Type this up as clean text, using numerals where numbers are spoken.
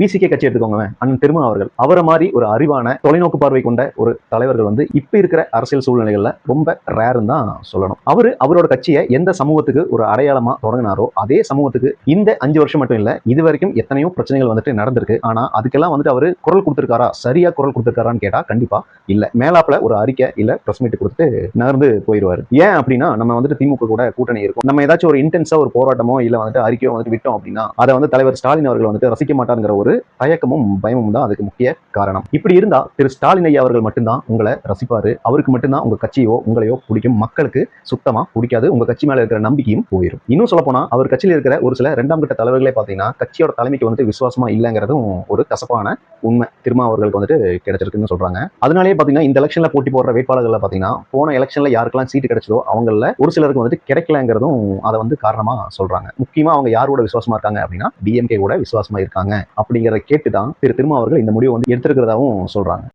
VCK கட்சி எடுத்துக்கோங்க, அண்ணன் திருமா அவர்கள், அவரை மாதிரி ஒரு அறிவான தொலைநோக்கு பார்வை கொண்ட ஒரு தலைவர்கள் வந்து இப்ப இருக்கிற அரசியல் சூழ்நிலைகள்ல ரொம்ப ரேர்னு தான் சொல்லணும். அவரோட கட்சியை எந்த சமூகத்துக்கு ஒரு அடையாளமா தொடங்கினாரோ அதே சமூகத்துக்கு இந்த 5 வருஷம் மட்டும் இல்ல, இது வரைக்கும் எத்தனையோ பிரச்சனைகள் வந்துட்டு நடந்திருக்கு. ஆனா அதுக்கெல்லாம் வந்துட்டு அவரு குரல் கொடுத்திருக்காரா, சரியா குரல் கொடுத்திருக்காரான்னு கேட்டா கண்டிப்பா இல்ல. மேலாப்புல ஒரு அறிக்கை இல்ல பிரஸ் மீட் கொடுத்துட்டு நகர்ந்து போயிடுவாரு. ஏன் அப்படின்னா, நம்ம வந்துட்டு திமுக கூட கூட்டணி இருக்கும், நம்ம ஏதாச்சும் ஒரு இன்டென்ஸா ஒரு போராட்டமோ இல்ல வந்துட்டு அறிக்கையோ வந்துட்டு விட்டோம் அப்படின்னா அதை வந்து தலைவர் ஸ்டாலின் அவர்கள் வந்துட்டு ரசிக்க மாட்டாருங்கிற ஒரு தயக்கமும் பயமும் தான் அதுக்கு முக்கிய காரணம். இப்படி இருந்தா திரு ஸ்டாலின் ஐயா அவர்கள் மட்டும்தான் உங்களை ரசிப்பாரு, அவருக்கு மட்டும்தான் உங்க கட்சியோ உங்களையோ பிடிக்கும். மக்களுக்கு சுத்தமா பிடிக்காது, உங்க கட்சி மேல இருக்கிற நம்பிக்கையும் போயிடும். இன்னும் சொல்ல போனா அவர் கட்சியில் இருக்கிற ஒரு சில 2ஆம் கட்ட தலைவர்களே பாத்தீங்கன்னா கட்சியோட தலைமைக்கு வந்துட்டு விசுவாசமா இல்லைங்கிறதும் ஒரு கசப்பான உண்மை திருமா அவர்களுக்கு வந்துட்டு கிடைச்சிருக்குன்னு சொல்றாங்க. அதனாலேயே பாத்தீங்கன்னா இந்த எலெக்ஷன்ல போட்டி போடுற வேட்பாளர்கள் பாத்தீங்கன்னா போன எலெக்ஷன்ல யாருக்கெல்லாம் சீட்டு கிடைச்சதோ அவங்கள ஒரு சிலருக்கு வந்துட்டு கிடைக்கலங்கிறதும் அதை வந்து காரணமா சொல்றாங்க. முக்கியமா அவங்க யாரோட விசுவாசமா இருக்காங்க அப்படின்னா டிஎம்கே கூட விசுவாசமா இருக்காங்க அப்படிங்கிறத கேட்டுதான் திரு திருமா அவர்கள் இந்த முடிவை வந்து எடுத்திருக்கிறதாவும் சொல்றாங்க.